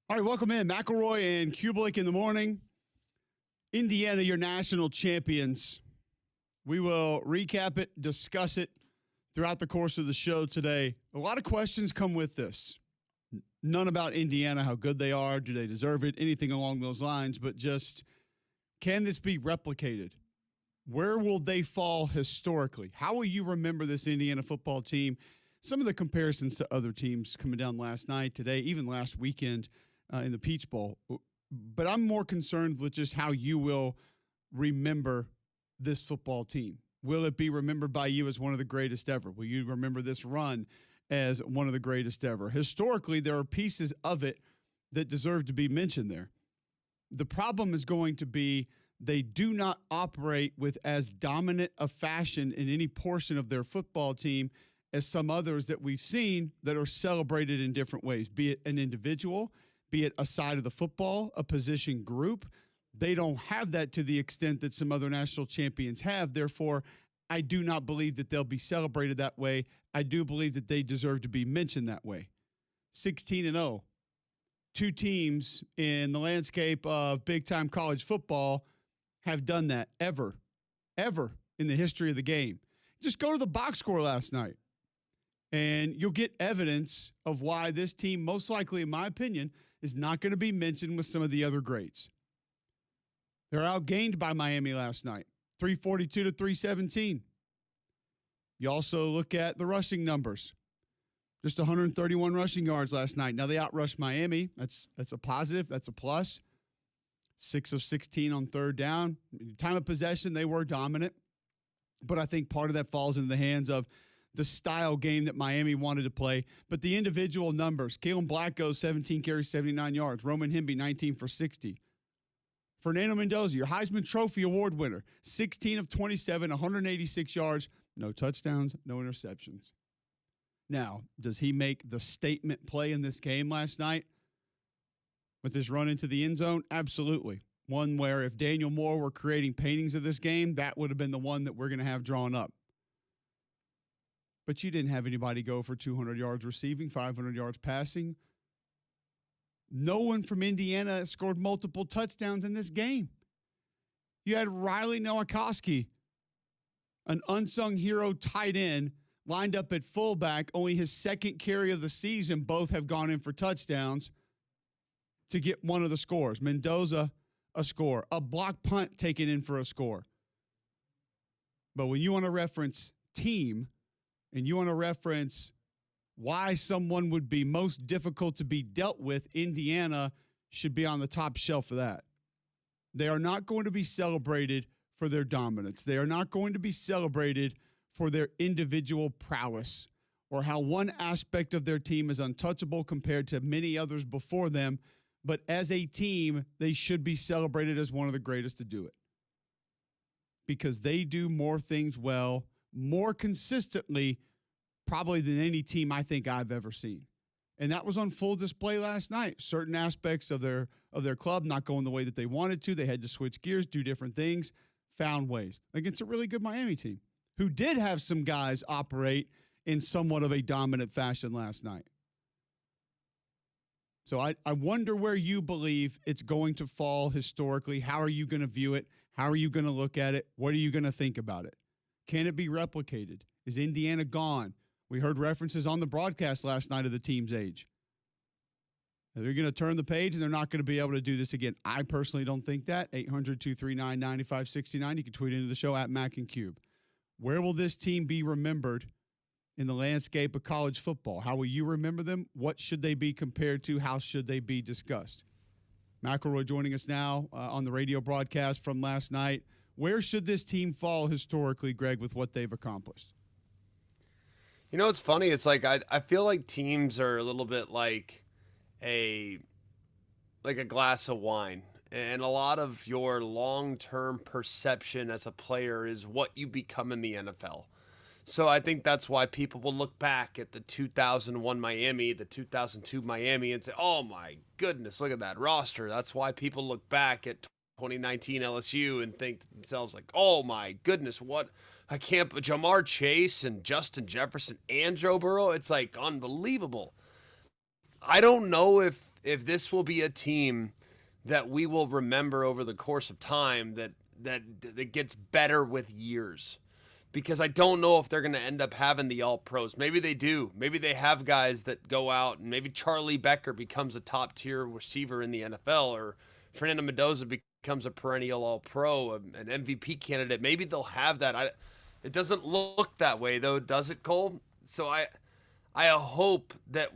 All right, welcome in. McElroy and Cubelic in the morning. Indiana, your national champions. We will recap it, discuss it throughout the course of the show today. A lot of questions come with this. None about Indiana, how good they are, do they deserve it, anything along those lines, but just can this be replicated? Where will they fall historically? How will you remember this Indiana football team? Some of the comparisons to other teams coming down last night, today, even last weekend in the Peach Bowl. But I'm more concerned with just how you will remember this football team. Will it be remembered by you as one of the greatest ever? Will you remember this run as one of the greatest ever? Historically, there are pieces of it that deserve to be mentioned there. The problem is going to be they do not operate with as dominant a fashion in any portion of their football team as some others that we've seen that are celebrated in different ways, be it an individual, be it a side of the football, a position group. They don't have that to the extent that some other national champions have. Therefore, I do not believe that they'll be celebrated that way. I do believe that they deserve to be mentioned that way. 16-0. Two teams in the landscape of big-time college football have done that ever in the history of the game. Just go to the box score last night, and you'll get evidence of why this team, most likely, in my opinion, is not going to be mentioned with some of the other greats. They're outgained by Miami last night, 342 to 317. You also look at the rushing numbers. Just 131 rushing yards last night. Now, they outrushed Miami. That's a positive. That's a plus. 6 of 16 on third down. Time of possession, they were dominant. But I think part of that falls into the hands of the style game that Miami wanted to play. But the individual numbers, Kalen Black goes 17 carries, 79 yards. Roman Himby, 19 for 60. Fernando Mendoza, your Heisman Trophy Award winner, 16 of 27, 186 yards, no touchdowns, no interceptions. Now, does he make the statement play in this game last night with this run into the end zone? Absolutely. One where if Daniel Moore were creating paintings of this game, that would have been the one that we're going to have drawn up. But you didn't have anybody go for 200 yards receiving, 500 yards passing. No one from Indiana scored multiple touchdowns in this game. You had Riley Nowakowski, an unsung hero tight end, lined up at fullback, only his second carry of the season. Both have gone in for touchdowns to get one of the scores. Mendoza, a score. A block punt taken in for a score. But when you want to reference team and you want to reference why someone would be most difficult to be dealt with, Indiana should be on the top shelf of that. They are not going to be celebrated for their dominance. They are not going to be celebrated for their individual prowess or how one aspect of their team is untouchable compared to many others before them. But as a team, they should be celebrated as one of the greatest to do it because they do more things well, more consistently, probably than any team I think I've ever seen. And that was on full display last night. Certain aspects of their club not going the way that they wanted to. They had to switch gears, do different things, found ways against a really good Miami team who did have some guys operate in somewhat of a dominant fashion last night. So I wonder where you believe it's going to fall historically. How are you going to view it? How are you going to look at it? What are you going to think about it? Can it be replicated? Is Indiana gone? We heard references on the broadcast last night of the team's age. They're going to turn the page and they're not going to be able to do this again. I personally don't think that. 800-239-9569. You can tweet into the show at Mac and Cube. Where will this team be remembered in the landscape of college football? How will you remember them? What should they be compared to? How should they be discussed? McElroy joining us now on the radio broadcast from last night. Where should this team fall historically, Greg, with what they've accomplished? You know, it's funny. It's like I feel like teams are a little bit like a glass of wine. And a lot of your long-term perception as a player is what you become in the NFL. So I think that's why people will look back at the 2001 Miami, the 2002 Miami, and say, oh my goodness, look at that roster. That's why people look back at 2019 LSU and think to themselves like, oh my goodness, what? I can't, Jamar Chase and Justin Jefferson and Joe Burrow, it's like unbelievable. I don't know if if this will be a team that we will remember over the course of time that gets better with years. Because I don't know if they're going to end up having the all-pros. Maybe they do. Maybe they have guys that go out, and maybe Charlie Becker becomes a top-tier receiver in the NFL, or Fernando Mendoza becomes a perennial all-pro, an MVP candidate. Maybe they'll have that. It doesn't look that way, though, does it, Cole? So I hope that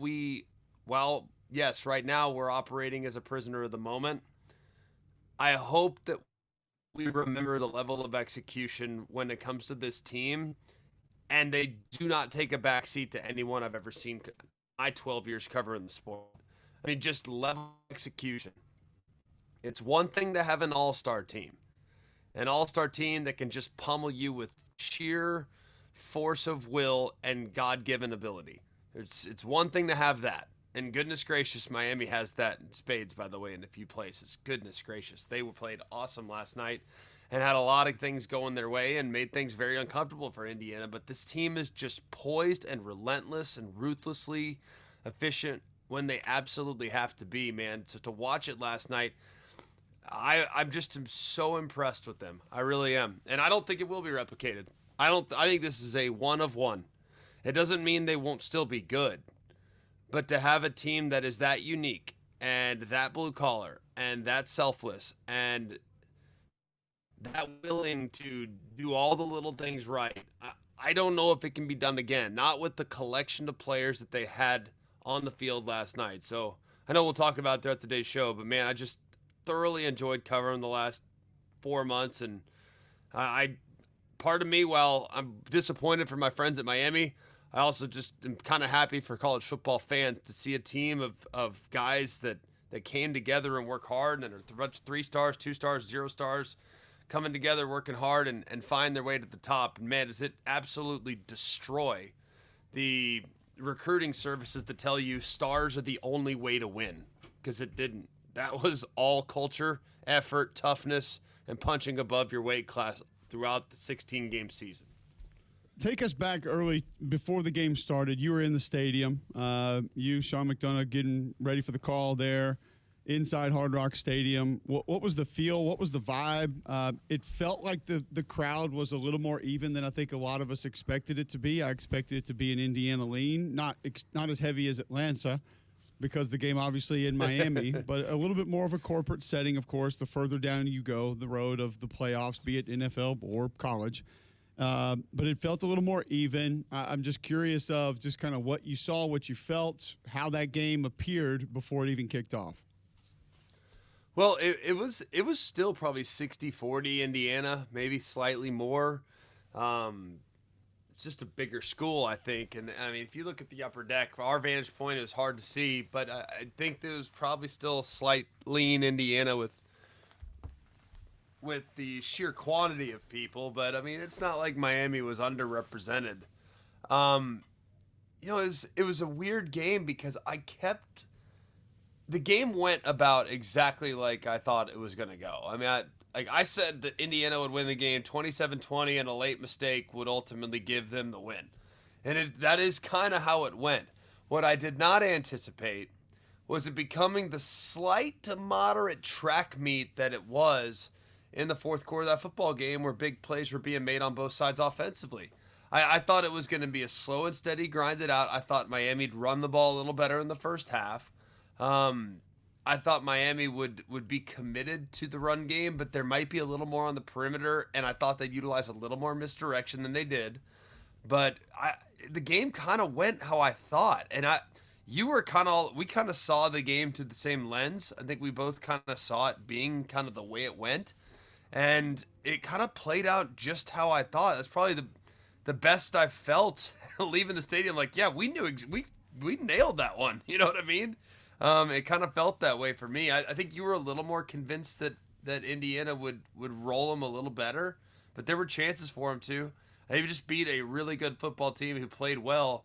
while, yes, right now we're operating as a prisoner of the moment, I hope that we remember the level of execution when it comes to this team, and they do not take a backseat to anyone I've ever seen my 12 years covering the sport. I mean, just level execution. It's one thing to have an all-star team that can just pummel you with sheer force of will and God-given ability. It's one thing to have that. And goodness gracious, Miami has that in spades, by the way, in a few places. Goodness gracious. They played awesome last night and had a lot of things going their way and made things very uncomfortable for Indiana. But this team is just poised and relentless and ruthlessly efficient when they absolutely have to be, man. So to watch it last night, I'm so impressed with them. I really am. And I don't think it will be replicated. I think this is a one of one. It doesn't mean they won't still be good. But to have a team that is that unique and that blue collar and that selfless and that willing to do all the little things right, I don't know if it can be done again. Not with the collection of players that they had on the field last night. So I know we'll talk about it throughout today's show, but man, I just thoroughly enjoyed covering the last 4 months. And part of me, while I'm disappointed for my friends at Miami, I also just am kind of happy for college football fans to see a team of guys that came together and work hard and are 3 stars, 2 stars, 0 stars, coming together, working hard, and find their way to the top. And man, does it absolutely destroy the recruiting services that tell you stars are the only way to win, because it didn't. That was all culture, effort, toughness, and punching above your weight class throughout the 16-game season. Take us back early before the game started. You were in the stadium. You, Sean McDonough, getting ready for the call there inside Hard Rock Stadium. What was the feel? What was the vibe? It felt like the crowd was a little more even than I think a lot of us expected it to be. I expected it to be an Indiana lean, not as heavy as Atlanta, because the game obviously in Miami, but a little bit more of a corporate setting, of course, the further down you go, the road of the playoffs, be it NFL or college. But it felt a little more even. I'm just curious of just kind of what you saw, what you felt, how that game appeared before it even kicked off. Well, it was still probably 60-40 Indiana, maybe slightly more. It's just a bigger school, I think. And, I mean, if you look at the upper deck, from our vantage point, it was hard to see. But I think there was probably still a slight lean Indiana with the sheer quantity of people, but I mean, it's not like Miami was underrepresented. It was a weird game because the game went about exactly like I thought it was going to go. I mean, I said that Indiana would win the game 27-20 and a late mistake would ultimately give them the win. And that is kind of how it went. What I did not anticipate was it becoming the slight to moderate track meet that it was in the fourth quarter of that football game, where big plays were being made on both sides offensively. I thought it was going to be a slow and steady grind it out. I thought Miami'd run the ball a little better in the first half. I thought Miami would be committed to the run game, but there might be a little more on the perimeter, and I thought they'd utilize a little more misdirection than they did. But the game kind of went how I thought, and we kind of saw the game through the same lens. I think we both kind of saw it being kind of the way it went. And it kind of played out just how I thought. That's probably the best I felt leaving the stadium. Like, yeah, we knew we nailed that one. You know what I mean? It kind of felt that way for me. I think you were a little more convinced that Indiana would roll them a little better, but there were chances for them too. They just beat a really good football team who played well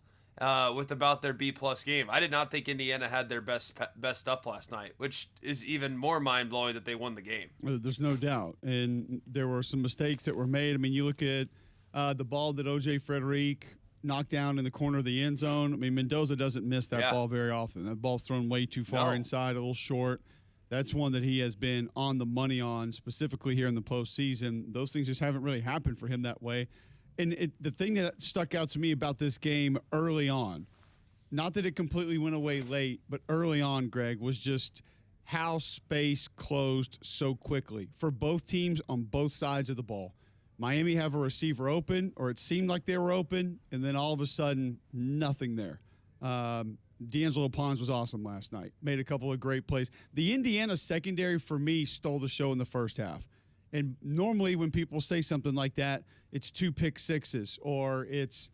with about their B-plus game. I did not think Indiana had their best stuff last night, which is even more mind-blowing that they won the game. There's no doubt. And there were some mistakes that were made. I mean, you look at the ball that O.J. Frederick knocked down in the corner of the end zone. I mean, Mendoza doesn't miss that ball very often. That ball's thrown way too far inside, a little short. That's one that he has been on the money on, specifically here in the postseason. Those things just haven't really happened for him that way. And the thing that stuck out to me about this game early on, not that it completely went away late, but early on, Greg, was just how space closed so quickly for both teams on both sides of the ball. Miami have a receiver open, or it seemed like they were open, and then all of a sudden, nothing there. D'Angelo Pons was awesome last night. Made a couple of great plays. The Indiana secondary, for me, stole the show in the first half. And normally when people say something like that, it's 2 pick sixes or it's,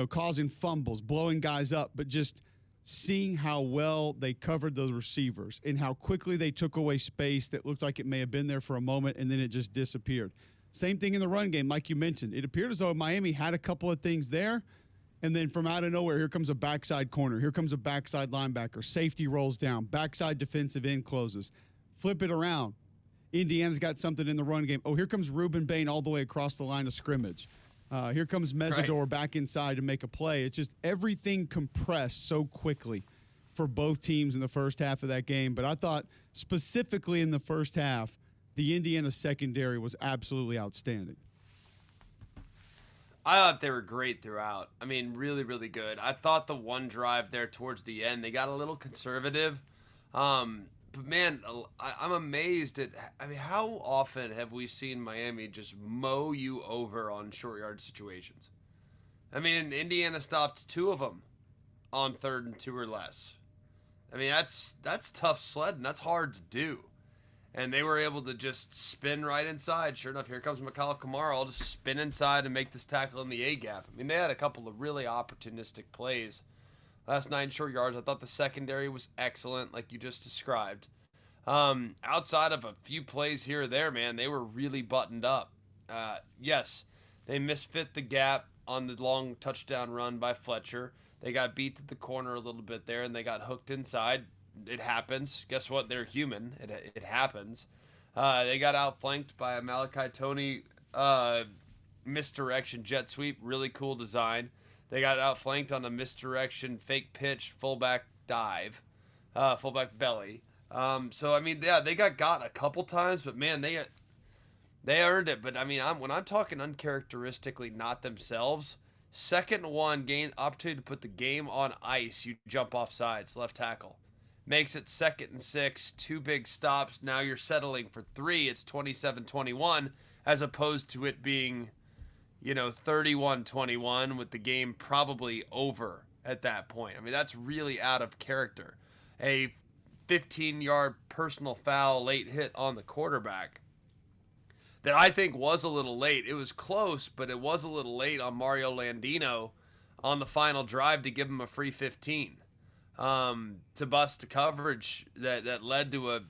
causing fumbles, blowing guys up. But just seeing how well they covered those receivers and how quickly they took away space that looked like it may have been there for a moment and then it just disappeared. Same thing in the run game, like you mentioned. It appeared as though Miami had a couple of things there. And then from out of nowhere, here comes a backside corner. Here comes a backside linebacker. Safety rolls down. Backside defensive end closes. Flip it around. Indiana's got something in the run game. Oh, here comes Reuben Bain all the way across the line of scrimmage. Here comes Mesidor back inside to make a play. It's just everything compressed so quickly for both teams in the first half of that game. But I thought specifically in the first half, the Indiana secondary was absolutely outstanding. I thought they were great throughout. I mean, really, really good. I thought the one drive there towards the end, they got a little conservative. But, man, I'm amazed at – I mean, how often have we seen Miami just mow you over on short yard situations? I mean, Indiana stopped 2 of them on 3rd and 2 or less. I mean, that's tough sledding. That's hard to do. And they were able to just spin right inside. Sure enough, here comes McCall Kamara. I'll just spin inside and make this tackle in the A-gap. I mean, they had a couple of really opportunistic plays last night in short yards. I thought the secondary was excellent, like you just described. Outside of a few plays here or there, man, they were really buttoned up. Yes, they misfit the gap on the long touchdown run by Fletcher. They got beat to the corner a little bit there, and they got hooked inside. It happens. Guess what? They're human. It happens. They got outflanked by a Malachi Tony misdirection jet sweep. Really cool design. They got outflanked on a misdirection fake pitch fullback dive, fullback belly. So I mean, yeah, they got a couple times, but man, they earned it. But I mean, when I'm talking uncharacteristically not themselves. 2nd and 1, gain opportunity to put the game on ice. You jump off sides, left tackle. Makes it 2nd and 6, 2 big stops. Now you're settling for 3. It's 27-21 as opposed to it being, 31-21 with the game probably over at that point. I mean, that's really out of character. A 15-yard personal foul late hit on the quarterback that I think was a little late. It was close, but it was a little late on Mario Landino on the final drive to give him a free 15. To bust a coverage that led to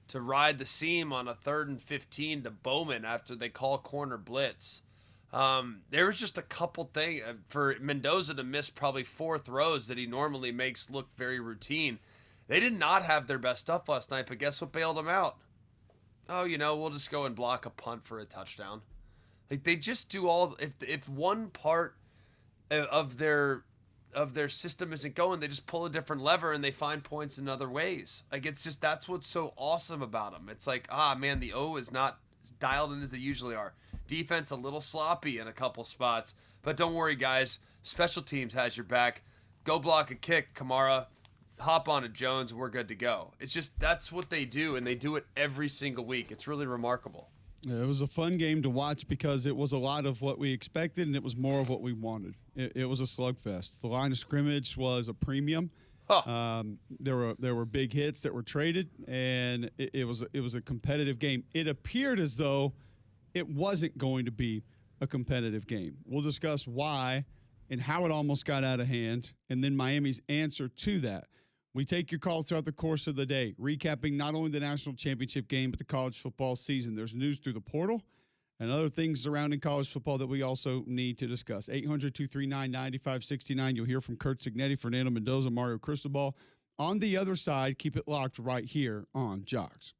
to ride the seam on a 3rd and 15 to Bowman after they call corner blitz. There was just a couple things for Mendoza to miss probably 4 throws that he normally makes look very routine. They did not have their best stuff last night, but guess what bailed them out? Oh, we'll just go and block a punt for a touchdown. Like they just do all. If one part of their system isn't going, they just pull a different lever and they find points in other ways. Like it's just that's what's so awesome about them. It's like man, the O is not as dialed in as they usually are. Defense a little sloppy in a couple spots, but don't worry, guys. Special teams has your back. Go block a kick, Kamara. Hop on a Jones, we're good to go. It's just that's what they do, and they do it every single week. It's really remarkable. Yeah, it was a fun game to watch because it was a lot of what we expected, and it was more of what we wanted. It was a slugfest. The line of scrimmage was a premium. There were big hits that were traded, and it was a competitive game. It appeared as though it wasn't going to be a competitive game. We'll discuss why and how it almost got out of hand, and then Miami's answer to that. We take your calls throughout the course of the day, recapping not only the national championship game, but the college football season. There's news through the portal and other things surrounding college football that we also need to discuss. 800-239-9569. You'll hear from Kurt Signetti, Fernando Mendoza, Mario Cristobal. On the other side, keep it locked right here on Jocks.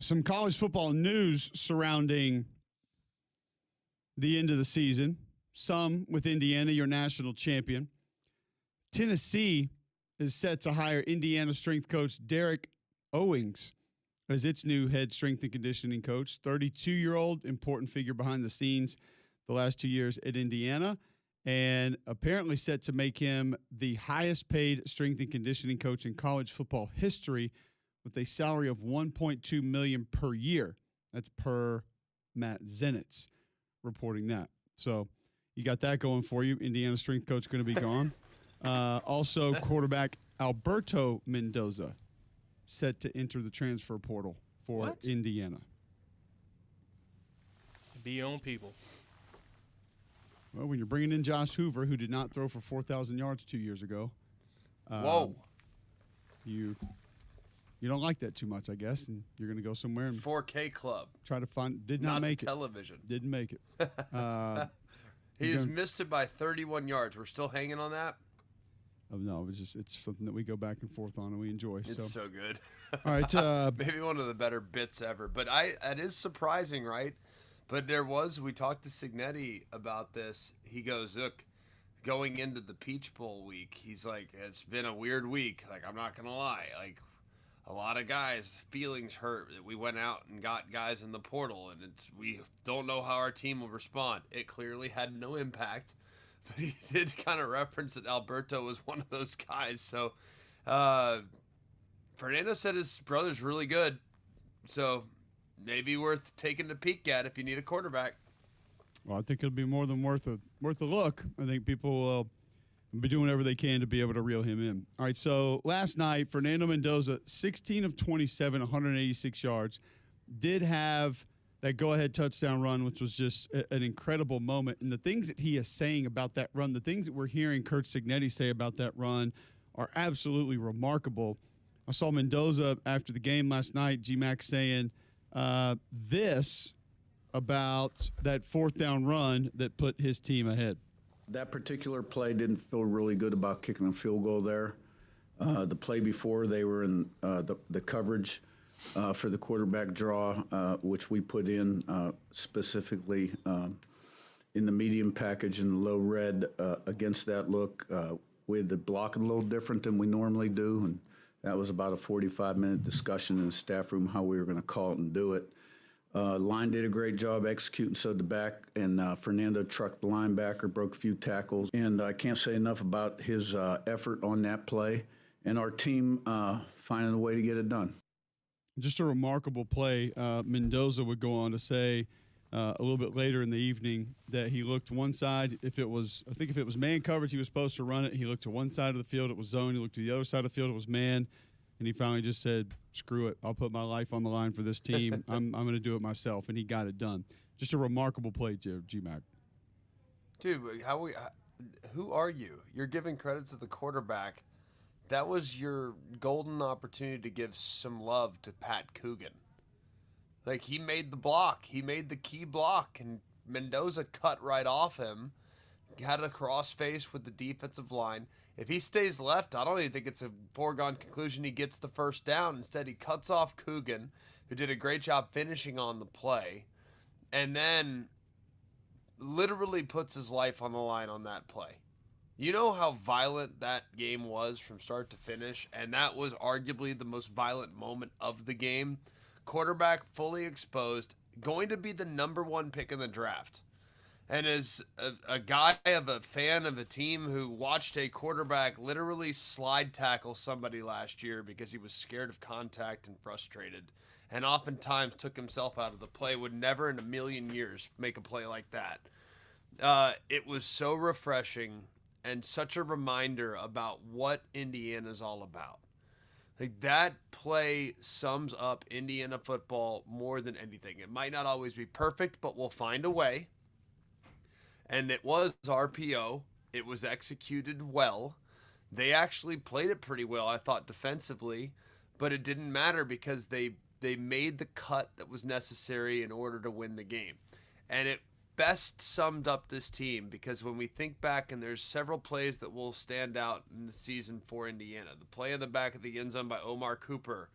Some college football news surrounding the end of the season. Some with Indiana, your national champion. Tennessee is set to hire Indiana strength coach Derek Owings as its new head strength and conditioning coach. 32-year-old, important figure behind the scenes the last 2 years at Indiana, and apparently set to make him the highest paid strength and conditioning coach in college football history with a salary of $1.2 million per year. That's per Matt Zenitz reporting that. So you got that going for you. Indiana strength coach going to be gone. Also, quarterback Alberto Mendoza set to enter the transfer portal for Indiana. Be your own people. Well, when you're bringing in Josh Hoover, who did not throw for 4,000 yards 2 years ago. Whoa. You don't like that too much, I guess, and you're going to go somewhere and 4K club. try to find. Did not make it. Television. Didn't make it. He has missed it by 31 yards. We're still hanging on that. Oh, no, it's something that we go back and forth on and we enjoy. It's so good. All right. Maybe one of the better bits ever. But it is surprising, right? But we talked to Signetti about this. He goes, look, going into the Peach Bowl week, he's like, it's been a weird week. Like, I'm not going to lie. Like, a lot of guys' feelings hurt that we went out and got guys in the portal, and we don't know how our team will respond. It clearly had no impact. But he did kind of reference that Alberto was one of those guys. So Fernando said his brother's really good. So maybe worth taking a peek at if you need a quarterback. Well, I think it'll be more than worth a look. I think people will be doing whatever they can to be able to reel him in. All right, so last night, Fernando Mendoza, 16 of 27, 186 yards, did have that go-ahead touchdown run, which was just an incredible moment. And the things that he is saying about that run, the things that we're hearing Kurt Signetti say about that run are absolutely remarkable. I saw Mendoza after the game last night, G-Mac saying this about that fourth down run that put his team ahead. That particular play didn't feel really good about kicking a field goal there. The play before, they were in the coverage for the quarterback draw, which we put in specifically in the medium package in the low red against that look. We had to block it a little different than we normally do, and that was about a 45-minute discussion in the staff room how we were going to call it and do it. Line did a great job executing, so the back, and Fernando trucked the linebacker, broke a few tackles, and I can't say enough about his effort on that play and our team finding a way to get it done. Just a remarkable play. Mendoza would go on to say a little bit later in the evening that he looked one side. If it was man coverage, he was supposed to run it. He looked to one side of the field, it was zone. He looked to the other side of the field, it was man. And he finally just said, screw it. I'll put my life on the line for this team. I'm going to do it myself. And he got it done. Just a remarkable play, G-Mac. Dude, who are you? You're giving credit to the quarterback. That was your golden opportunity to give some love to Pat Coogan. Like, he made the block. He made the key block, and Mendoza cut right off him, had a cross face with the defensive line. If he stays left, I don't even think it's a foregone conclusion he gets the first down. Instead, he cuts off Coogan, who did a great job finishing on the play, and then literally puts his life on the line on that play. You know how violent that game was from start to finish, and that was arguably the most violent moment of the game. Quarterback fully exposed, going to be the number one pick in the draft. And as a guy of a fan of a team who watched a quarterback literally slide tackle somebody last year because he was scared of contact and frustrated, and oftentimes took himself out of the play, would never in a million years make a play like that. It was so refreshing and such a reminder about what Indiana's all about. Like, that play sums up Indiana football more than anything. It might not always be perfect, but we'll find a way. And it was RPO. It was executed well. They actually played it pretty well, I thought, defensively, but it didn't matter because they made the cut that was necessary in order to win the game. And it best summed up this team, because when we think back, and there's several plays that will stand out in the season for Indiana. The play in the back of the end zone by Omar Cooper,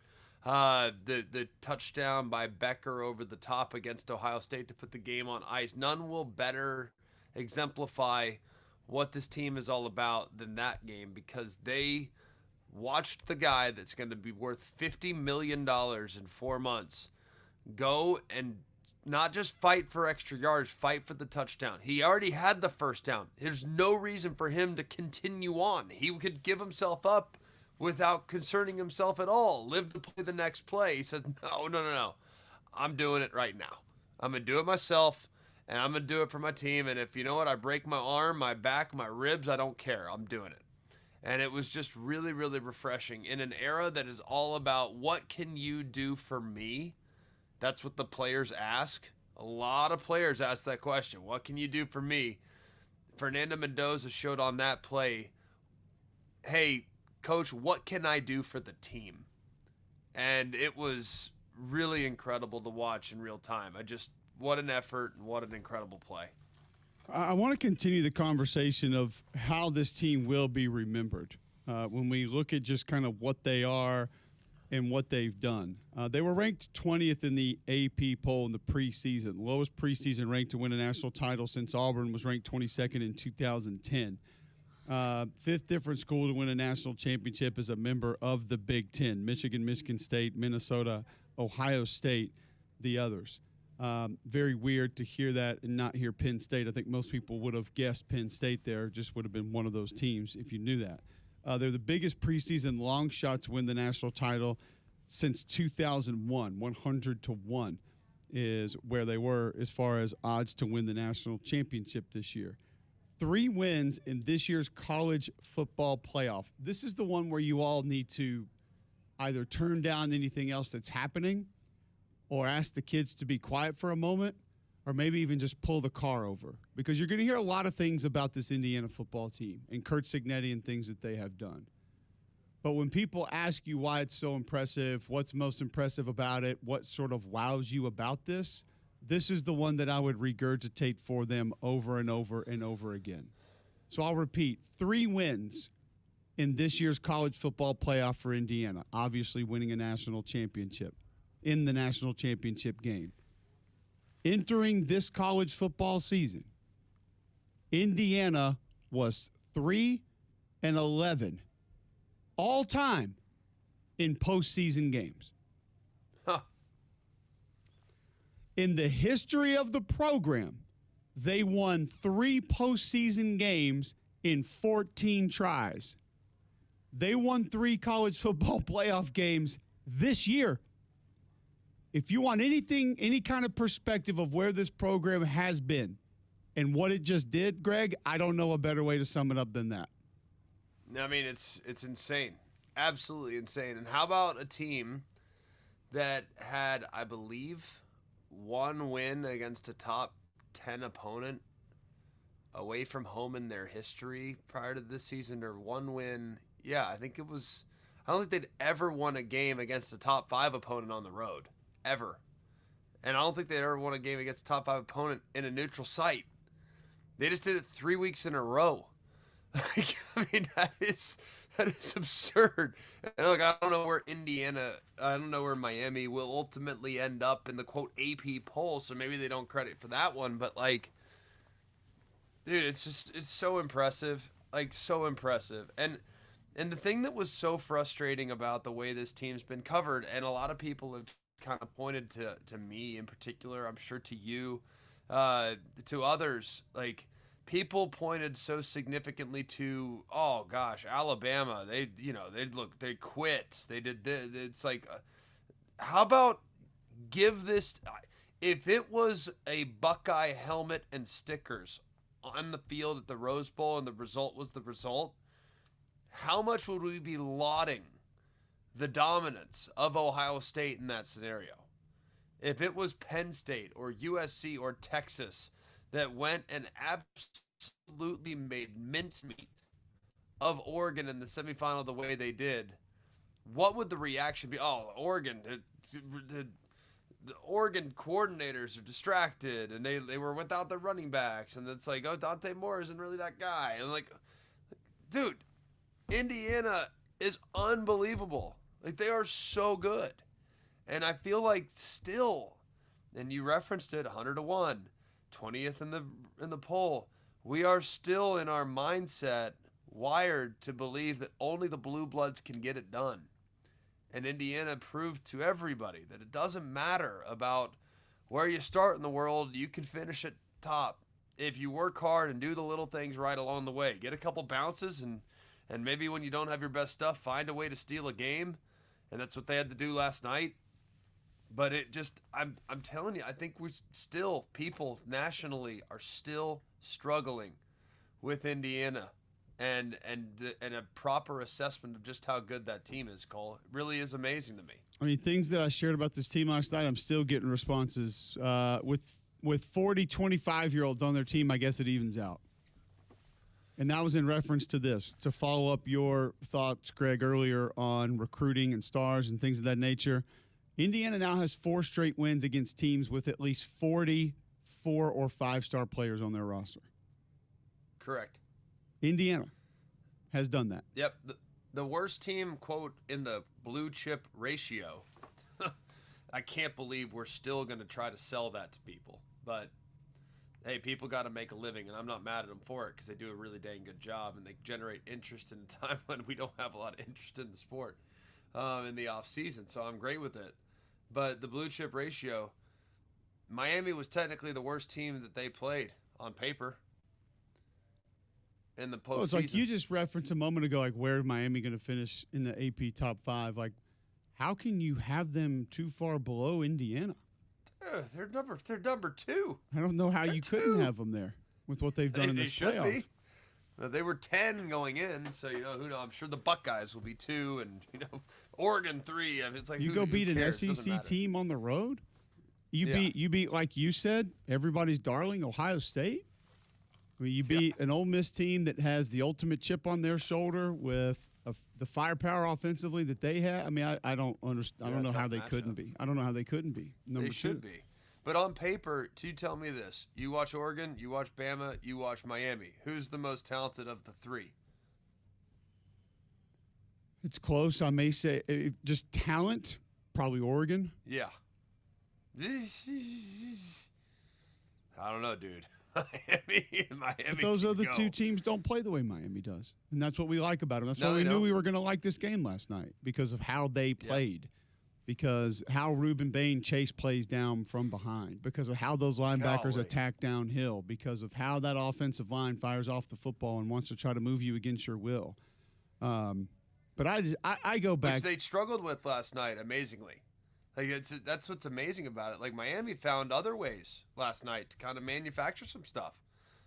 The touchdown by Becker over the top against Ohio State to put the game on ice. None will better exemplify what this team is all about than that game, because they watched the guy that's going to be worth $50 million in 4 months go and not just fight for extra yards, fight for the touchdown. He already had the first down. There's no reason for him to continue on. He could give himself up without concerning himself at all. Live to play the next play. He said, no. I'm doing it right now. I'm going to do it myself, and I'm going to do it for my team. And if you know what, I break my arm, my back, my ribs, I don't care. I'm doing it. And it was just really, really refreshing in an era that is all about what can you do for me? That's what the players ask. A lot of players ask that question. What can you do for me? Fernando Mendoza showed on that play, hey, coach, what can I do for the team? And it was really incredible to watch in real time. What an effort and what an incredible play. I want to continue the conversation of how this team will be remembered when we look at just kind of what they are and what they've done. They were ranked 20th in the AP poll in the preseason, lowest preseason rank to win a national title since Auburn was ranked 22nd in 2010. Fifth different school to win a national championship as a member of the Big Ten: Michigan, Michigan State, Minnesota, Ohio State, the others. Very weird to hear that and not hear Penn State. I think most people would have guessed Penn State there, just would have been one of those teams if you knew that. They're the biggest preseason long shot to win the national title since 2001. 100-1 is where they were as far as odds to win the national championship this year. 3 wins in this year's college football playoff. This is the one where you all need to either turn down anything else that's happening or ask the kids to be quiet for a moment, or maybe even just pull the car over, because you're going to hear a lot of things about this Indiana football team and Kurt Cignetti and things that they have done. But when people ask you why it's so impressive, what's most impressive about it, what sort of wows you about this, this is the one that I would regurgitate for them over and over and over again. So I'll repeat, 3 wins in this year's college football playoff for Indiana, obviously winning a national championship in the national championship game. Entering this college football season, Indiana was 3-11 all time in postseason games. Huh. In the history of the program, they won 3 postseason games in 14 tries. They won 3 college football playoff games this year. If you want anything, any kind of perspective of where this program has been and what it just did, Greg, I don't know a better way to sum it up than that. I mean, it's insane. Absolutely insane. And how about a team that had, I believe, 1 win against a top 10 opponent away from home in their history prior to this season, or 1 win. Yeah, I think it was, I don't think they'd ever won a game against a top 5 opponent on the road. Ever. And I don't think they ever won a game against a top 5 opponent in a neutral site. They just did it 3 weeks in a row. Like, I mean, that is absurd. And look, I don't know where Miami will ultimately end up in the quote AP poll, so maybe they don't credit for that one, but like, dude, it's so impressive. Like, so impressive. And the thing that was so frustrating about the way this team's been covered, and a lot of people have kind of pointed to me in particular, I'm sure to you, to others, like, people pointed so significantly to, oh gosh, Alabama, they quit, they did this. It's like, how about give this, if it was a Buckeye helmet and stickers on the field at the Rose Bowl and the result was the result, how much would we be lauding the dominance of Ohio State in that scenario? If it was Penn State or USC or Texas that went and absolutely made mincemeat of Oregon in the semifinal the way they did, what would the reaction be? Oh, Oregon, the Oregon coordinators are distracted, and they were without their running backs, and it's like, oh, Dante Moore isn't really that guy. And like, dude, Indiana is unbelievable. Like, they are so good. And I feel like still, and you referenced it, 100-1, 20th in the poll. We are still in our mindset wired to believe that only the Blue Bloods can get it done. And Indiana proved to everybody that it doesn't matter about where you start in the world. You can finish at top if you work hard and do the little things right along the way. Get a couple bounces, and maybe when you don't have your best stuff, find a way to steal a game. And that's what they had to do last night. But it just, I'm telling you, I think people nationally are still struggling with Indiana. And a proper assessment of just how good that team is, Cole. It really is amazing to me. I mean, things that I shared about this team last night, I'm still getting responses. With 40 25-year-olds on their team, I guess it evens out. And that was in reference to this, to follow up your thoughts, Greg, earlier on recruiting and stars and things of that nature. Indiana now has 4 straight wins against teams with at least 40 4- or 5-star players on their roster. Correct. Indiana has done that. Yep. The worst team, quote, in the blue chip ratio. I can't believe we're still going to try to sell that to people. But, hey, people got to make a living, and I'm not mad at them for it because they do a really dang good job, and they generate interest in a time when we don't have a lot of interest in the sport in the off season. So I'm great with it. But the blue chip ratio, Miami was technically the worst team that they played on paper. In the postseason. Well, it's like you just referenced a moment ago, like where Miami going to finish in the AP top 5. Like, how can you have them too far below Indiana? They're number 2. I don't know how you couldn't have them there with what they've done in this should playoff. Be. They were 10 going in, so who knows? I'm sure the Buckeyes will be 2, and Oregon 3. I mean, it's like you who go beat an cares? SEC team on the road. You Yeah. beat like you said, everybody's darling, Ohio State. I mean, you beat an Ole Miss team that has the ultimate chip on their shoulder with the firepower offensively that they have. I mean, I don't understand. I don't know how they couldn't be. I don't know how they couldn't be. Number 2. They should be. But on paper, you tell me this. You watch Oregon, you watch Bama, you watch Miami. Who's the most talented of the 3? It's close. I may say just talent, probably Oregon. Yeah. I don't know, dude. Miami. But those other 2 teams don't play the way Miami does, and that's what we like about them. That's why we knew we were going to like this game last night because of how they played, because how Ruben Bain Chase plays down from behind, because of how those linebackers attack downhill, because of how that offensive line fires off the football and wants to try to move you against your will. But I go back. Which they struggled with last night, amazingly. Like that's what's amazing about it. Like Miami found other ways last night to kind of manufacture some stuff.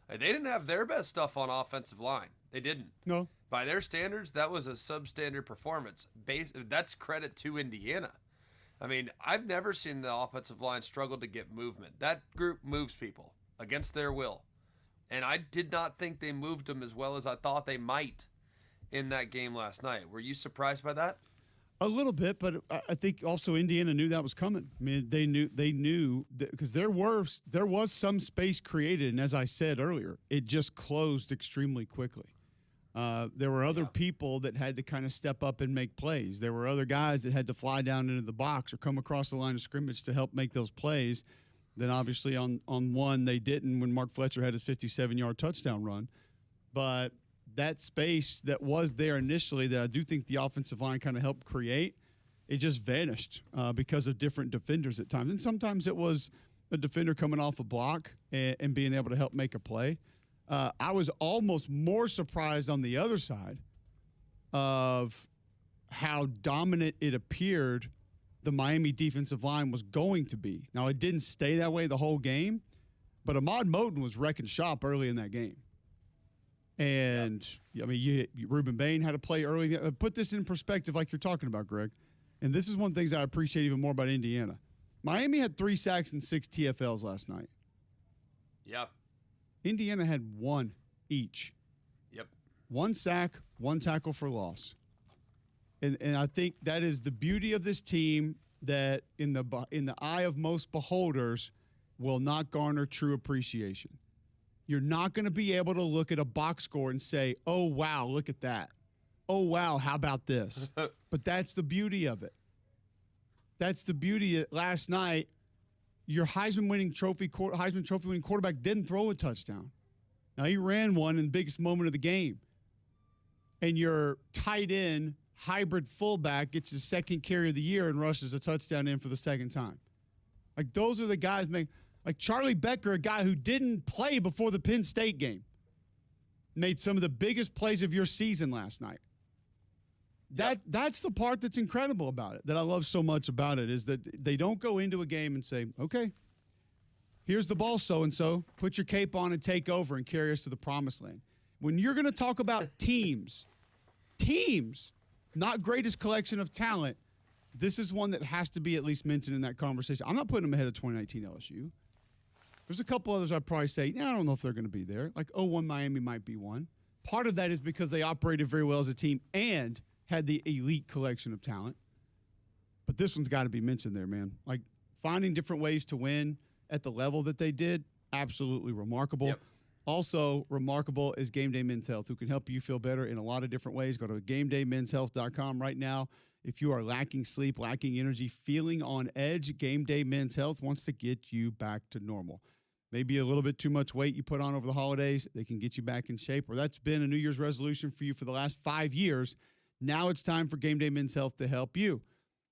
They didn't have their best stuff on offensive line. They didn't. No. By their standards, that was a substandard performance. That's credit to Indiana. I mean, I've never seen the offensive line struggle to get movement. That group moves people against their will. And I did not think they moved them as well as I thought they might in that game last night. Were you surprised by that? A little bit, but I think also Indiana knew that was coming. I mean, they knew because there was some space created, and as I said earlier, it just closed extremely quickly. There were other people that had to kind of step up and make plays. There were other guys that had to fly down into the box or come across the line of scrimmage to help make those plays. Then obviously on one they didn't when Mark Fletcher had his 57-yard touchdown run, but that space that was there initially that I do think the offensive line kind of helped create, it just vanished because of different defenders at times. And sometimes it was a defender coming off a block and being able to help make a play. I was almost more surprised on the other side of how dominant it appeared the Miami defensive line was going to be. Now, it didn't stay that way the whole game, but Ahmad Moten was wrecking shop early in that game. And, I mean, Ruben Bain had to play early. Put this in perspective like you're talking about, Greg. And this is one of the things I appreciate even more about Indiana. Miami had 3 sacks and 6 TFLs last night. Yep. Indiana had 1 each. Yep. 1 sack, 1 tackle for loss. And I think that is the beauty of this team that in the eye of most beholders will not garner true appreciation. You're not going to be able to look at a box score and say, oh, wow, look at that. Oh, wow, how about this? But that's the beauty of it. That's the beauty of last night. Your Heisman Trophy winning quarterback didn't throw a touchdown. Now, he ran one in the biggest moment of the game. And your tight end hybrid fullback gets his second carry of the year and rushes a touchdown in for the second time. Like, those are the guys, like Charlie Becker, a guy who didn't play before the Penn State game, made some of the biggest plays of your season last night. That's the part that's incredible about it, that I love so much about it, is that they don't go into a game and say, okay, here's the ball so-and-so, put your cape on and take over and carry us to the promised land. When you're going to talk about teams, not greatest collection of talent, this is one that has to be at least mentioned in that conversation. I'm not putting them ahead of 2019 LSU. There's a couple others I'd probably say, I don't know if they're going to be there. Like 01 Miami might be one. Part of that is because they operated very well as a team and had the elite collection of talent. But this one's got to be mentioned there, man. Like, finding different ways to win at the level that they did, absolutely remarkable. Yep. Also remarkable is Game Day Men's Health, who can help you feel better in a lot of different ways. Go to GameDayMen'sHealth.com right now. If you are lacking sleep, lacking energy, feeling on edge, Game Day Men's Health wants to get you back to normal. Maybe a little bit too much weight you put on over the holidays, they can get you back in shape. Or that's been a New Year's resolution for you for the last 5 years. Now it's time for Game Day Men's Health to help you.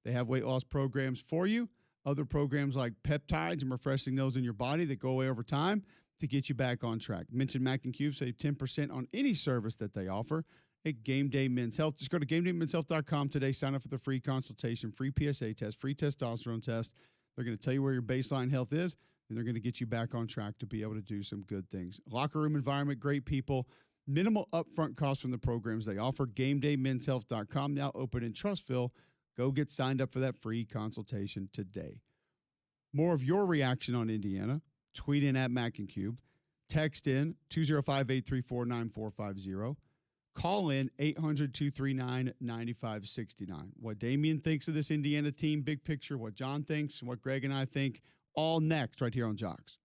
They have weight loss programs for you, other programs like peptides and refreshing those in your body that go away over time to get you back on track. Mention Mac and Cube, save 10% on any service that they offer at Game Day Men's Health. Just go to GameDayMen'sHealth.com today. Sign up for the free consultation, free PSA test, free testosterone test. They're going to tell you where your baseline health is, and they're going to get you back on track to be able to do some good things. Locker room environment, great people, minimal upfront costs from the programs they offer. GameDayMen'sHealth.com, now open in Trustville. Go get signed up for that free consultation today. More of your reaction on Indiana. Tweet in at Mac and Cube. Text in 205-834-9450. Call in 800-239-9569. What Damian thinks of this Indiana team, big picture, what John thinks, and what Greg and I think, all next right here on Jocks.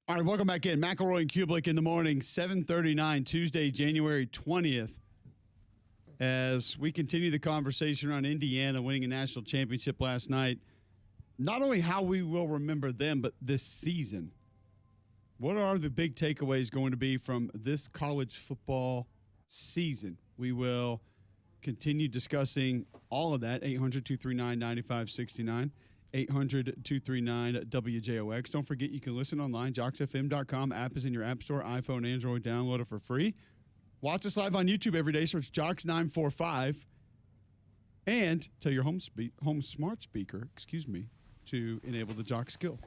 All right, welcome back in. McElroy and Cubelic in the morning, 7:39, Tuesday, January 20th. As we continue the conversation around Indiana winning a national championship last night, not only how we will remember them, but this season. What are the big takeaways going to be from this college football season? We will continue discussing all of that. 800-239-9569. 800-239-WJOX. Don't forget you can listen online. JocksFM.com. App is in your app store. iPhone, Android. Download it for free. Watch us live on YouTube every day. Search Jocks945. And tell your home smart speaker, to enable the Jock skill.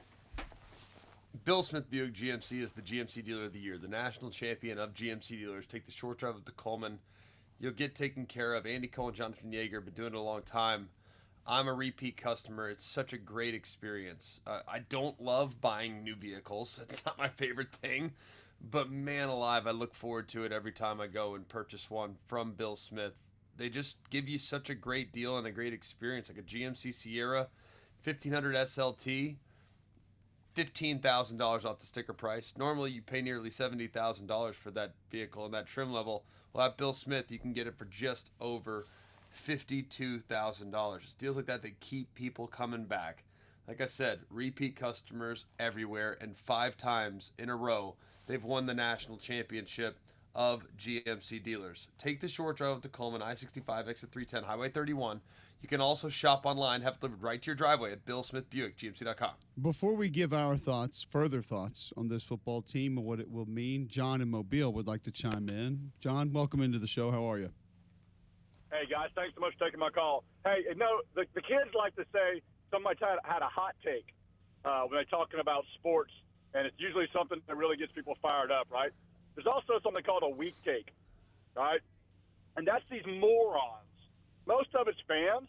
Bill Smith Buick GMC is the GMC Dealer of the Year, the national champion of GMC dealers. Take the short drive up to Coleman. You'll get taken care of. Andy Cole and Jonathan Yeager have been doing it a long time. I'm a repeat customer. It's such a great experience. I don't love buying new vehicles. It's not my favorite thing. But man alive, I look forward to it every time I go and purchase one from Bill Smith. They just give you such a great deal and a great experience. Like a GMC Sierra 1500 SLT, $15,000 off the sticker price. Normally you pay nearly $70,000 for that vehicle and that trim level. Well, at Bill Smith, you can get it for just over $52,000. It's deals like that that keep people coming back. Like I said, repeat customers everywhere, and 5 times in a row, they've won the national championship of GMC dealers. Take the short drive up to Coleman, I-65, exit 310, Highway 31. You can also shop online, have it delivered right to your driveway at BillSmithBuickGMC.com. Before we give our further thoughts on this football team and what it will mean, John in Mobile would like to chime in. John, welcome into the show. How are you? Hey, guys, thanks so much for taking my call. Hey, the kids like to say somebody had a hot take when they're talking about sports, and it's usually something that really gets people fired up, right? There's also something called a weak take, right? And that's these morons. Most of it's fans,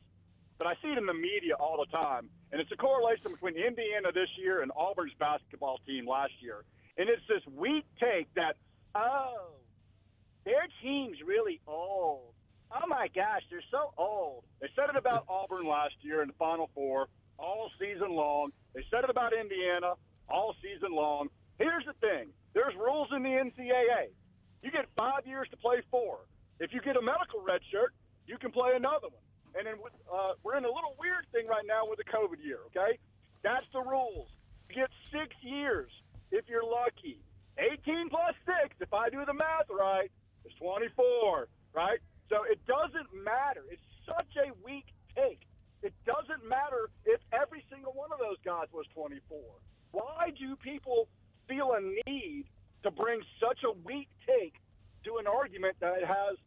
but I see it in the media all the time, and it's a correlation between Indiana this year and Auburn's basketball team last year. And it's this weak take that, oh, their team's really old. Oh, my gosh, they're so old. They said it about Auburn last year in the Final Four all season long. They said it about Indiana all season long. Here's the thing. There's rules in the NCAA. You get 5 years to play 4. If you get a medical red shirt, you can play another one. And then we're in a little weird thing right now with the COVID year, okay? That's the rules. You get 6 years if you're lucky. 18 plus 6, if I do the math right, is 24, right? So it doesn't matter. It's such a weak take. It doesn't matter if every single one of those guys was 24. Why do people feel a need to bring such a weak take to an argument that it has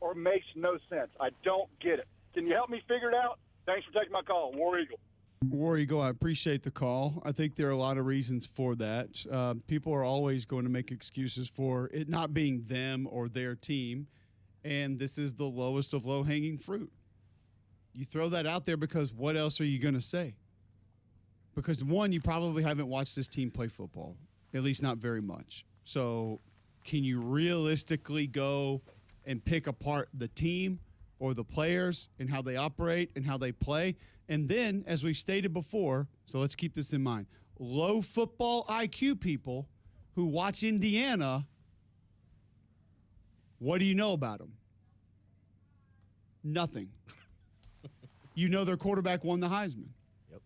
or makes no sense? I don't get it. Can you help me figure it out? Thanks for taking my call. War Eagle. War Eagle, I appreciate the call. I think there are a lot of reasons for that. People are always going to make excuses for it not being them or their team. And this is the lowest of low-hanging fruit. You throw that out there because what else are you going to say? Because, one, you probably haven't watched this team play football, at least not very much. So can you realistically go and pick apart the team or the players and how they operate and how they play? And then, as we stated before, so let's keep this in mind, low football IQ people who watch Indiana, what do you know about them? Nothing. You know their quarterback won the Heisman. Yep.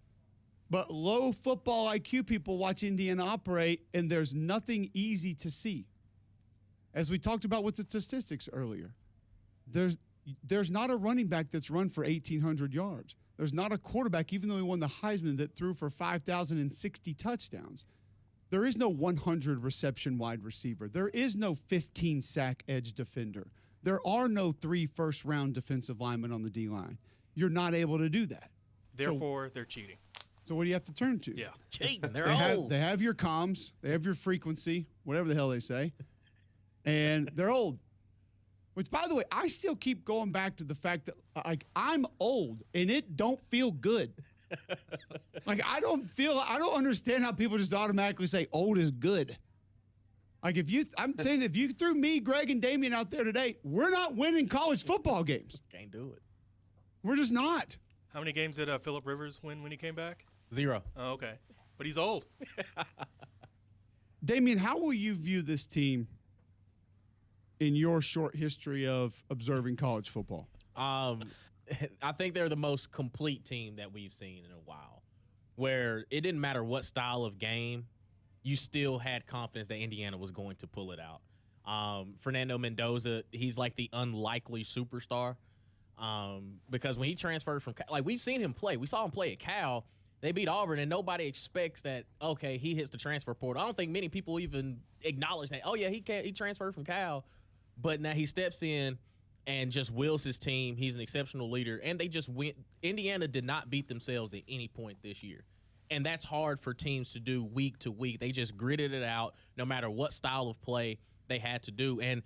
But low football IQ people watch Indiana operate, and there's nothing easy to see. As we talked about with the statistics earlier, there's not a running back that's run for 1,800 yards. There's not a quarterback, even though he won the Heisman, that threw for 5,060 touchdowns. There is no 100 reception wide receiver. There is no 15 sack edge defender. There are no 3 first-round defensive linemen on the D-line. You're not able to do that. Therefore, they're cheating. So what do you have to turn to? Yeah. Cheating. They're They old. have your comms. They have your frequency, whatever the hell they say. And they're old. Which, by the way, I still keep going back to the fact that, like, I'm old, and it don't feel good. Like, I don't understand how people just automatically say old is good. Like, I'm saying if you threw me, Greg, and Damian out there today, we're not winning college football games. Can't do it. We're just not. How many games did Phillip Rivers win when he came back? 0. Oh, okay. But he's old. Damien, how will you view this team in your short history of observing college football? I think they're the most complete team that we've seen in a while, where it didn't matter what style of game, you still had confidence that Indiana was going to pull it out. Fernando Mendoza, he's like the unlikely superstar because when he transferred from – like we've seen him play. We saw him play at Cal. They beat Auburn, and nobody expects that, okay, he hits the transfer portal. I don't think many people even acknowledge that, oh, yeah, he transferred from Cal. But now he steps in and just wills his team. He's an exceptional leader. And they just went – Indiana did not beat themselves at any point this year. And that's hard for teams to do week to week. They just gritted it out no matter what style of play they had to do. And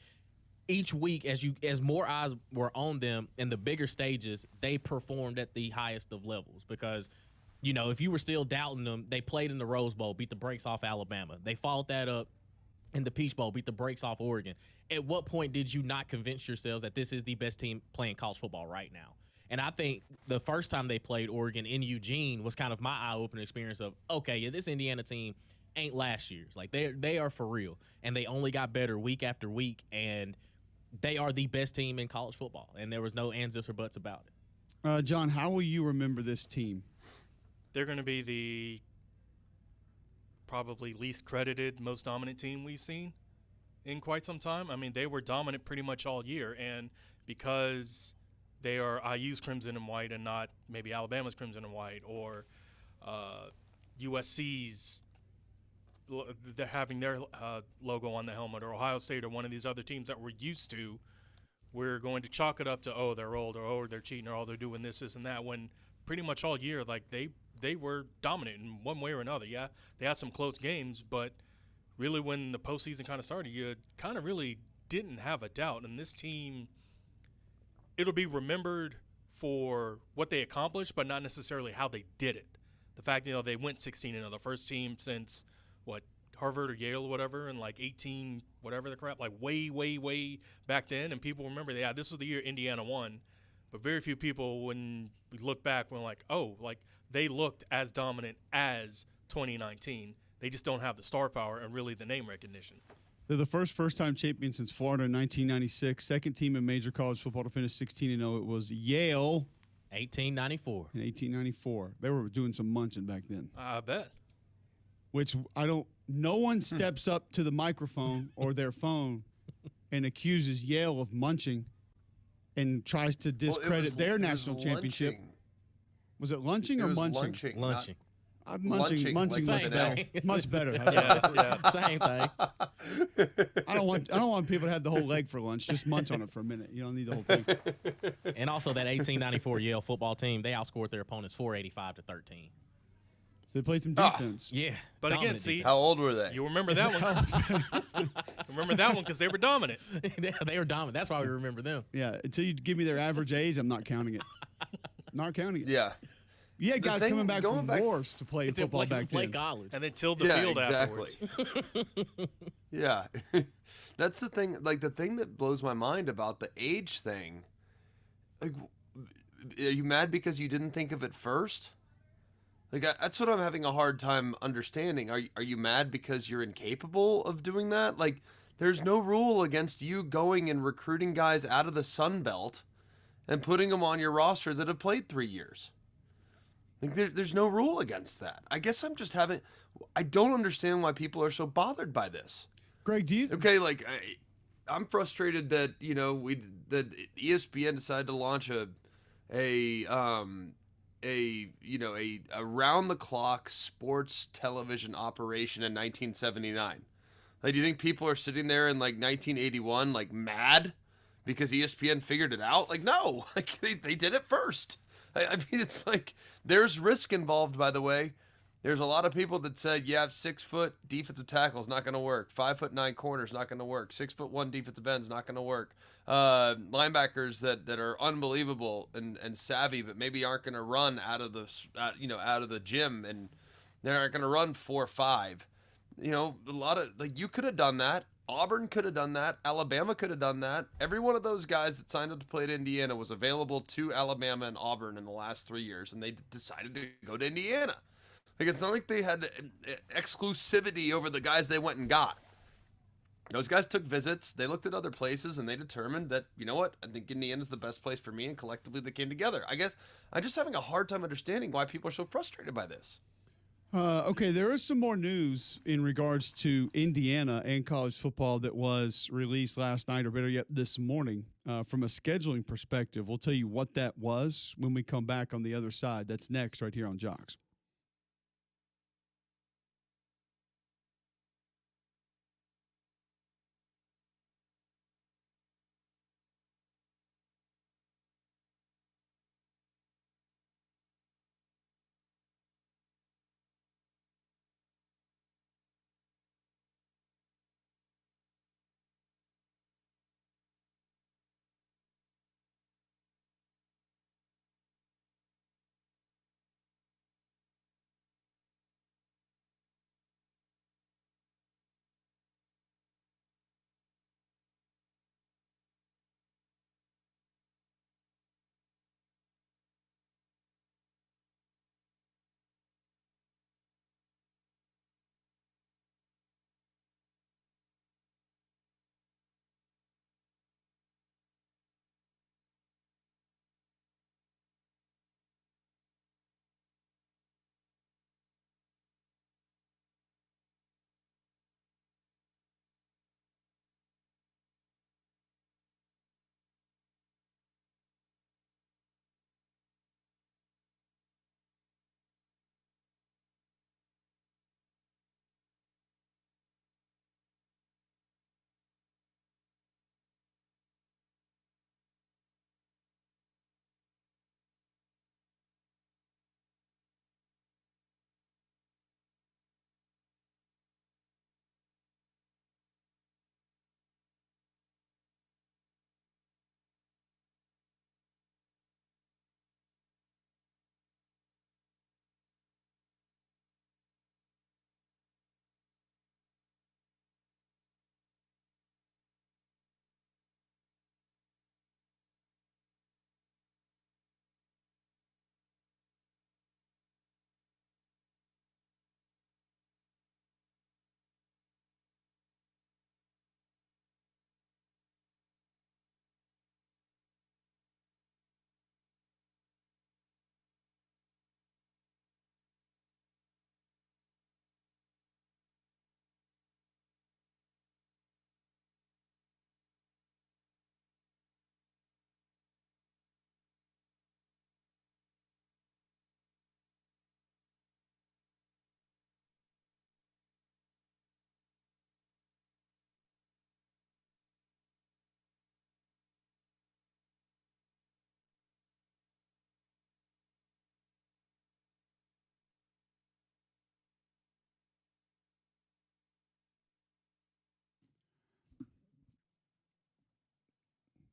each week, as more eyes were on them in the bigger stages, they performed at the highest of levels because – you know, if you were still doubting them, they played in the Rose Bowl, beat the brakes off Alabama. They followed that up in the Peach Bowl, beat the brakes off Oregon. At what point did you not convince yourselves that this is the best team playing college football right now? And I think the first time they played Oregon in Eugene was kind of my eye-opening experience of, okay, yeah, this Indiana team ain't last year's. Like, they are for real. And they only got better week after week, and they are the best team in college football. And there was no ands, ifs, or buts about it. John, how will you remember this team? They're going to be the probably least credited, most dominant team we've seen in quite some time. I mean, they were dominant pretty much all year, and because they are IU's crimson and white and not maybe Alabama's crimson and white or USC's they're having their logo on the helmet, or Ohio State or one of these other teams that we're used to, we're going to chalk it up to, oh, they're old, or oh, they're cheating, or oh, they're doing this and that, when pretty much all year, like, they were dominant in one way or another. Yeah, they had some close games, but really when the postseason kind of started, you kind of really didn't have a doubt. And this team, it'll be remembered for what they accomplished, but not necessarily how they did it. The fact, you know, they went 16-0, the first team since, Harvard or Yale or whatever, and like 18, whatever the crap, like way back then. And people remember, yeah, this was the year Indiana won. But very few people, when we look back, were like, oh, like they looked as dominant as 2019. They just don't have the star power and really the name recognition. They're the first-time champion since Florida in 1996. Second team in major college football to finish 16-0. It was Yale. 1894. In 1894. They were doing some munching back then. I bet. Which no one steps up to the microphone or their phone and accuses Yale of munching and tries to discredit their national championship. Was it lunching or munching? Lunching. Munching much better. Much better. Yeah. Same thing. I don't want people to have the whole leg for lunch. Just munch on it for a minute. You don't need the whole thing. And also that 1894 Yale football team, they outscored their opponents 485-13. So they played some defense. Yeah. But again, see, how old were they? You remember that one. Remember that one because they were dominant. They were dominant. That's why we remember them. Yeah. Until you give me their average age, I'm not counting it. Not counting it. Yeah. You had guys coming back from wars to play football back then. College. And then tilled the field afterwards. Yeah. That's the thing. Like, the thing that blows my mind about the age thing, like, are you mad because you didn't think of it first? Like, that's what I'm having a hard time understanding. Are you mad because you're incapable of doing that? Like, there's no rule against you going and recruiting guys out of the Sun Belt and putting them on your roster that have played 3 years. Like, there's no rule against that. I guess I'm just having – I don't understand why people are so bothered by this. Greg, do you – Okay, like, I'm frustrated that, you know, that ESPN decided to launch a round-the-clock sports television operation in 1979. Like, do you think people are sitting there in, like, 1981, like, mad because ESPN figured it out? Like, no. Like, they did it first. I mean, it's like there's risk involved, by the way. There's a lot of people that said, yeah, 6-foot defensive tackle is not going to work. 5'9" corner is not going to work. 6'1" defensive end is not going to work. Linebackers that are unbelievable and savvy, but maybe aren't going to run out of the gym, and they aren't going to run 4.5. You know, a lot of, like, you could have done that. Auburn could have done that. Alabama could have done that. Every one of those guys that signed up to play at Indiana was available to Alabama and Auburn in the last 3 years, and they decided to go to Indiana. Like, it's not like they had exclusivity over the guys they went and got. Those guys took visits. They looked at other places, and they determined that, you know what, I think Indiana's the best place for me, and collectively they came together. I guess I'm just having a hard time understanding why people are so frustrated by this. Okay, there is some more news in regards to Indiana and college football that was released last night, or better yet, this morning. From a scheduling perspective, we'll tell you what that was when we come back on the other side. That's next right here on Jocks.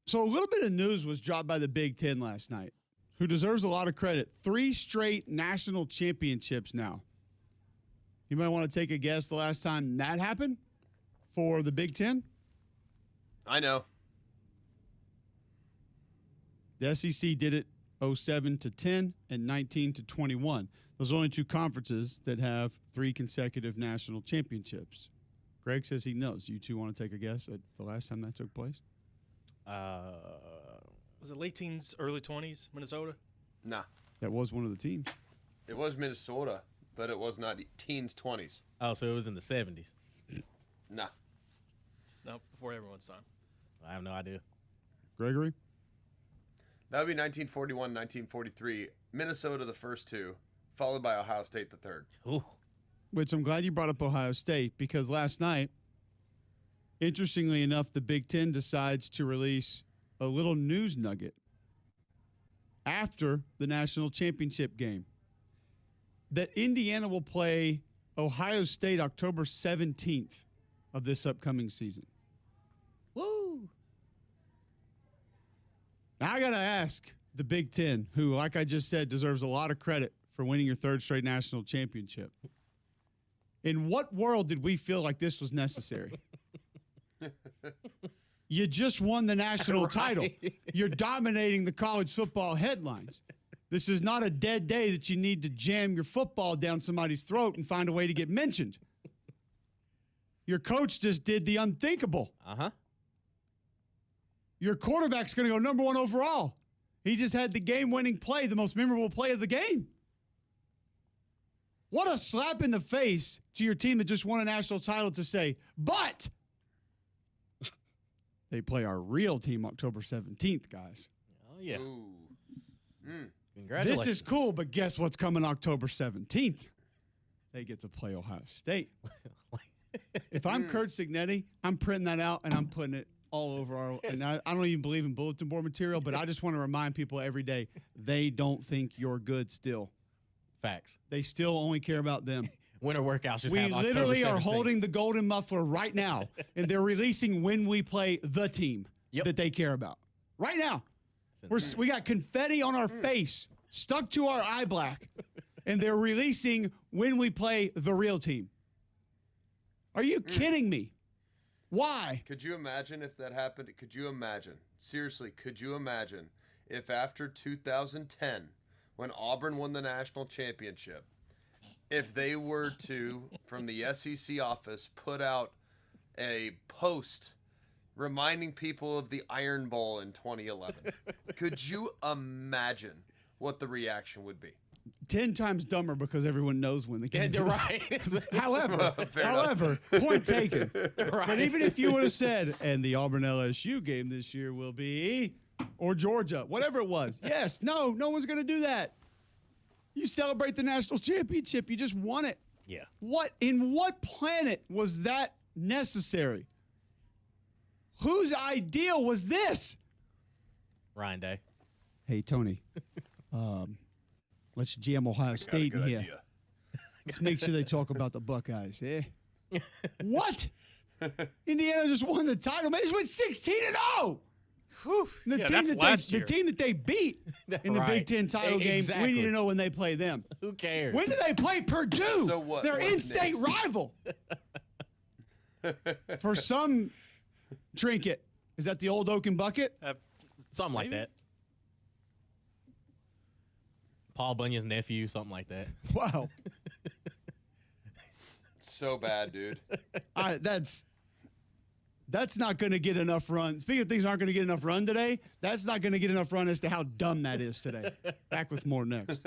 So a little bit of news was dropped by the Big Ten last night, who deserves a lot of credit. 3 straight national championships now. You might want to take a guess the last time that happened for the Big Ten. I know. The SEC did it 07 to 10 and 19 to 21. Those are only 2 conferences that have 3 consecutive national championships. Greg says he knows. You 2 want to take a guess at the last time that took place? Was it late teens, early 20s, Minnesota? Nah. That was one of the teams. It was Minnesota, but it was not teens, 20s. Oh, so it was in the 70s. Nah. No, before everyone's time. I have no idea. Gregory? That would be 1941, 1943. Minnesota, the first 2, followed by Ohio State, the third. Ooh. Which I'm glad you brought up Ohio State, because last night, interestingly enough, the Big Ten decides to release a little news nugget after the national championship game that Indiana will play Ohio State October 17th of this upcoming season. Woo. Now, I got to ask the Big Ten, who, like I just said, deserves a lot of credit for winning your 3rd straight national championship. In what world did we feel like this was necessary? You just won the national title. You're dominating the college football headlines. This is not a dead day that you need to jam your football down somebody's throat and find a way to get mentioned. Your coach just did the unthinkable. Uh-huh. Your quarterback's going to go number 1 overall. He just had the game-winning play, the most memorable play of the game. What a slap in the face to your team that just won a national title to say, but they play our real team October 17th, guys. Oh, yeah. Ooh. Congratulations. This is cool, but guess what's coming October 17th? They get to play Ohio State. If I'm Kurt Signetti, I'm printing that out and I'm putting it all over our. And I don't even believe in bulletin board material, but I just want to remind people every day they don't think you're good still. Facts. They still only care about them. Winter workouts just We have October literally 17th. are holding the golden muffler right now, and they're releasing when we play the team that they care about. Right now. We got confetti on our face, stuck to our eye black, and they're releasing when we play the real team. Are you kidding me? Why? Could you imagine if that happened? Could you imagine? Seriously, could you imagine if after 2010, when Auburn won the national championship, if they were to, from the SEC office, put out a post reminding people of the Iron Bowl in 2011? Could you imagine what the reaction would be? 10 times dumber because everyone knows when the game You're is. right. However, point taken. Right. But even if you would have said, and the Auburn LSU game this year will be, or Georgia, whatever it was. Yes, no one's going to do that. You celebrate the national championship. You just won it. Yeah. In what planet was that necessary? Whose ideal was this? Ryan Day. Hey, Tony. Let's jam Ohio State in here. Let's make sure they talk about the Buckeyes, eh? What? Indiana just won the title. Man, they just went 16-0. The team that they beat in the Big Ten title game, we need to know when they play them. Who cares? When do they play Purdue? So what? Their What's in-state rival. For some trinket. Is that the old Oaken bucket? Something like that. Paul Bunyan's nephew, something like that. Wow. So bad, dude. That's not going to get enough run. Speaking of things that aren't going to get enough run today, that's not going to get enough run as to how dumb that is today. Back with more next.